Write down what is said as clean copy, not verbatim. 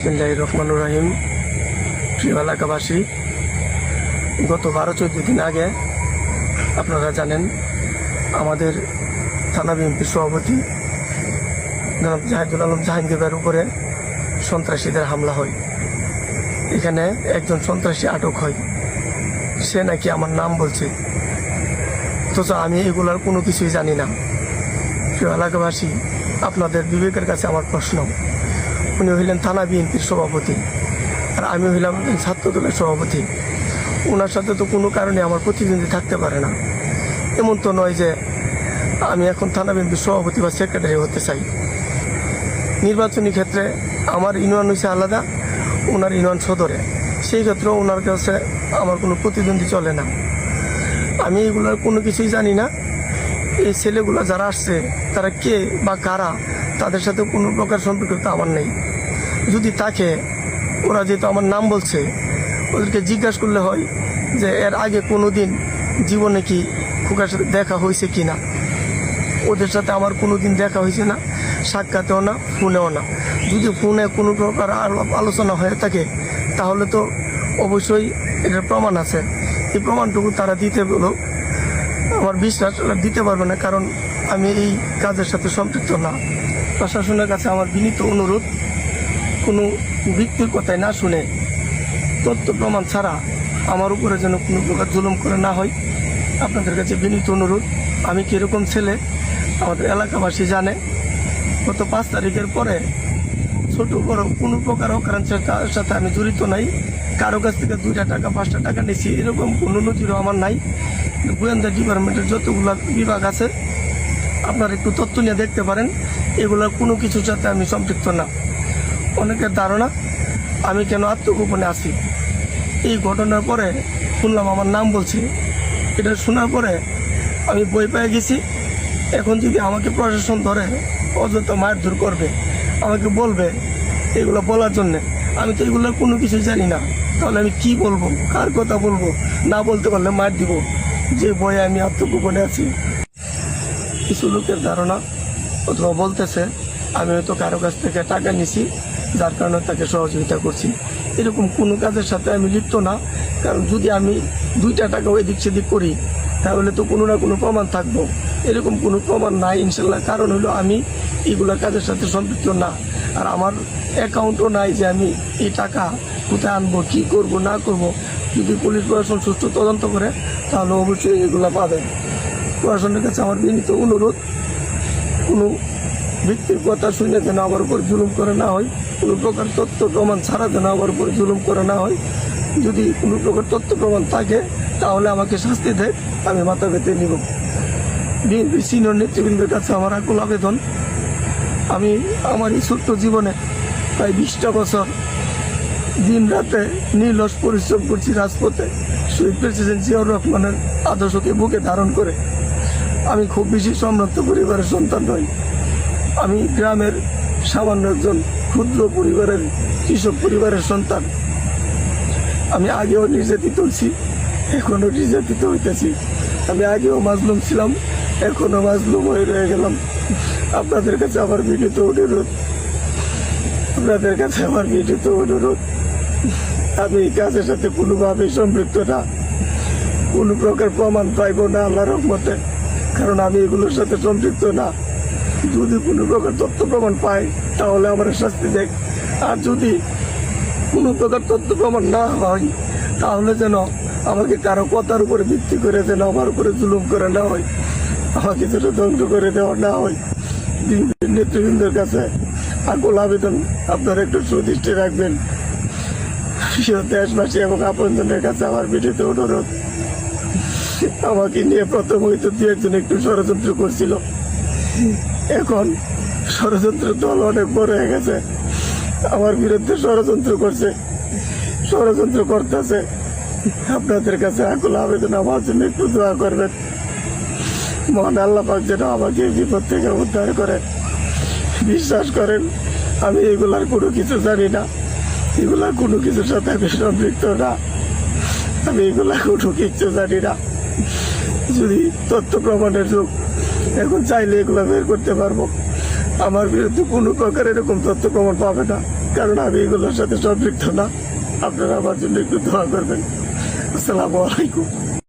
বিসমিল্লাহির রহমানির রহিম। প্রিয় এলাকাবাসী, গত 12-14 দিন আগে আপনারা জানেন আমাদের থানা বিএনপির সভাপতি জনাব জাহিদুল আলম জাহাঙ্গীরের উপরে সন্ত্রাসীদের হামলা হয়। এখানে একজন সন্ত্রাসী আটক হয়। সে নাকি আমার নাম বলছে, অথচ আমি এগুলোর কোনো কিছুই জানি না। প্রিয় এলাকাবাসী, আপনাদের বিবেকের কাছে আমার প্রশ্ন, উনি হইলেন থানা বিএনপির সভাপতি আর আমি হইলাম ছাত্র দলের সভাপতি। ওনার সাথে তো কোনো কারণে আমার প্রতিদ্বন্দ্বী থাকতে পারে না। এমন তো নয় যে আমি এখন থানা বিএনপির সভাপতি বা সেক্রেটারি হতে চাই। নির্বাচনী ক্ষেত্রে আমার ইউনিয়ন হয়েছে আলাদা, ওনার ইউনিয়ন সদরে, সেই ক্ষেত্রেও ওনার কাছে আমার কোনো প্রতিদ্বন্দ্বী চলে না। আমি এগুলোর কোনো কিছুই জানি না। এই ছেলেগুলো যারা আসছে তারা কে বা কারা, তাদের সাথে কোনো প্রকার সম্পর্ক আমার নেই। যদি থাকে, ওরা যেহেতু আমার নাম বলছে, ওদেরকে জিজ্ঞাসা করলে হয় যে এর আগে কোনো দিন জীবনে কি খোকার সাথে দেখা হয়েছে কি না। ওদের সাথে আমার কোনো দিন দেখা হয়েছে না, সাক্ষাতেও না, ফোনেও না। যদি ফোনে কোনো প্রকার আলোচনা হয়ে থাকে তাহলে তো অবশ্যই এটার প্রমাণ আছে। এই প্রমাণটুকু তারা দিতে বলো, আমার বিশ্বাস দিতে পারবে না, কারণ আমি এই কাজের সাথে সম্পৃক্ত না। প্রশাসনের কাছে আমার বিনীত অনুরোধ, কোনো ব্যক্তির কথায় না শুনে তথ্য প্রমাণ ছাড়া আমার উপরে যেন কোনো প্রকার জুলুম করে না হয়। আপনাদের কাছে বিনীত অনুরোধ। আমি কীরকম ছেলে আমাদের এলাকাবাসী জানে। গত 5 তারিখের পরে ছোট বড় কোনো প্রকার অকারেন্সের সাথে আমি জড়িত নাই। কারো কাছ থেকে 2টা টাকা 5টা টাকা নিয়েছি এরকম কোনো নজিরও আমার নাই। গোয়েন্দা ডিপার্টমেন্টের যতগুলো বিভাগ আছে আপনারা একটু তথ্য নিয়ে দেখতে পারেন, এগুলোর কোনো কিছুর সাথে আমি সম্পৃক্ত না। অনেকের ধারণা আমি কেন আত্মগোপনে আছি। এই ঘটনার পরে শুনলাম আমার নাম বলছে, এটা শোনার পরে আমি বই পেয়ে গেছি। এখন যদি আমাকে প্রশাসন ধরে অযথা মারধর করবে, আমাকে বলবে এগুলো বলার জন্যে, আমি তো এগুলোর কোনো কিছু জানি না, তাহলে আমি কি বলবো, কার কথা বলবো? না বলতে পারলে মার দিব, যে বয়ে আমি আত্মগোপনে আছি। কিছু লোকের ধারণা অথবা বলতেছে আমি হয়তো কারো কাছ থেকে টাকা নিছি, যার কারণে তাকে সহযোগিতা করছি। এরকম কোনো কাজের সাথে আমি লিপ্ত না। কারণ যদি আমি 2টা টাকা এদিক সেদিক করি তাহলে তো কোনো না কোনো প্রমাণ থাকবো। এরকম কোনো প্রমাণ নাই ইনশাল্লাহ। কারণ হলো আমি এইগুলো কাজের সাথে সম্পৃক্ত না, আর আমার অ্যাকাউন্টও নাই যে আমি এই টাকা কোথায় আনবো, কী করব না করব। যদি পুলিশ প্রশাসন সুষ্ঠু তদন্ত করে তাহলে অবশ্যই এগুলো পাবেন। প্রশাসনের কাছে আমার বিনীত অনুরোধ, কোনো ব্যক্তির কথা শুনে যেন আমার উপর জুলুম করে না হয়, কোনো প্রকার তথ্য প্রমাণ ছাড়া যেন আমার উপর জুলুম করে না হয়। যদি কোনো প্রকার তথ্য প্রমাণ থাকে তাহলে আমাকে শাস্তি দেয়, আমি মাথা পেতে নিব। বিএনপি সিনিয়র নেতৃবৃন্দের কাছে আমার আকুল আবেদন, আমি আমার এই ছোট্ট জীবনে প্রায় 20টা বছর দিন রাতে নির্লস পরিশ্রম করছি রাজপথে, শহীদ প্রেসিডেন্ট জিয়াউর রহমানের আদর্শকে বুকে ধারণ করে। আমি খুব বেশি সমৃদ্ধ পরিবারের সন্তান নই। আমি গ্রামের সামান্য একজন ক্ষুদ্র পরিবারের কৃষক পরিবারের সন্তান। আমি আগেও নির্যাতিত হয়েছি, এখনও নির্যাতিত হইতেছি। আমি আগেও মাজলুম ছিলাম, এখনও মাজলুম হয়ে রয়ে গেলাম। আপনাদের কাছে আমার বিনীত অনুরোধ, আপনাদের কাছে আমার বিনীত অনুরোধ, আমি এই কাজের সাথে কোনোভাবেই সম্পৃক্ত না। কোনো প্রকার প্রমাণ পাইব না আল্লাহর রহমতে, কারণ আমি এগুলোর সাথে সম্পৃক্ত না। যদি কোনো প্রকার তথ্য প্রমাণ পাই তাহলে আমার শাস্তি দেখ, আর যদি কোনো প্রকার তথ্য প্রমাণ না হয় তাহলে যেন আমাকে কারো কথার উপরে ভিত্তি করে যেন আমার উপরে জুলুম করে না হয়, আমাকে যেন ধ্বংস করে দেওয়া না হয়। নেতৃবৃন্দের কাছে আকুল আবেদন, আপনারা একটু সুদৃষ্টি রাখবেন। দেশবাসী এবং আপনজনের কাছে আমার বিনীত অনুরোধ, আমাকে নিয়ে প্রথম হয়তো 2-1 একটু ষড়যন্ত্র করছিল, এখন ষড়যন্ত্র দল অনেক বড় হয়ে গেছে, আমার বিরুদ্ধে ষড়যন্ত্র করছে, ষড়যন্ত্র করতেছে। আপনাদের কাছে আকুল আবেদন, আমার জন্য একটু দোয়া করবেন। মহান আল্লাহ পাক যেন আমাকে এই বিপদ থেকে উদ্ধার করে। বিশ্বাস করেন আমি এগুলার কোনো কিছু জানি না, এগুলার কোনো কিছুর সাথে আমি সম্পৃক্ত না, আমি এগুলা কোনো কিছু জানি না। যদি তথ্য প্রমাণের যুগ, এখন চাইলে এগুলো বের করতে পারবো। আমার বিরুদ্ধে কোনো প্রকার এরকম তথ্য প্রমাণ পাবে না। কারণ আমি এগুলোর সাথে সম্পৃক্ত না। আপনারা আমার জন্য একটু দোয়া করবেন। আসসালামু আলাইকুম।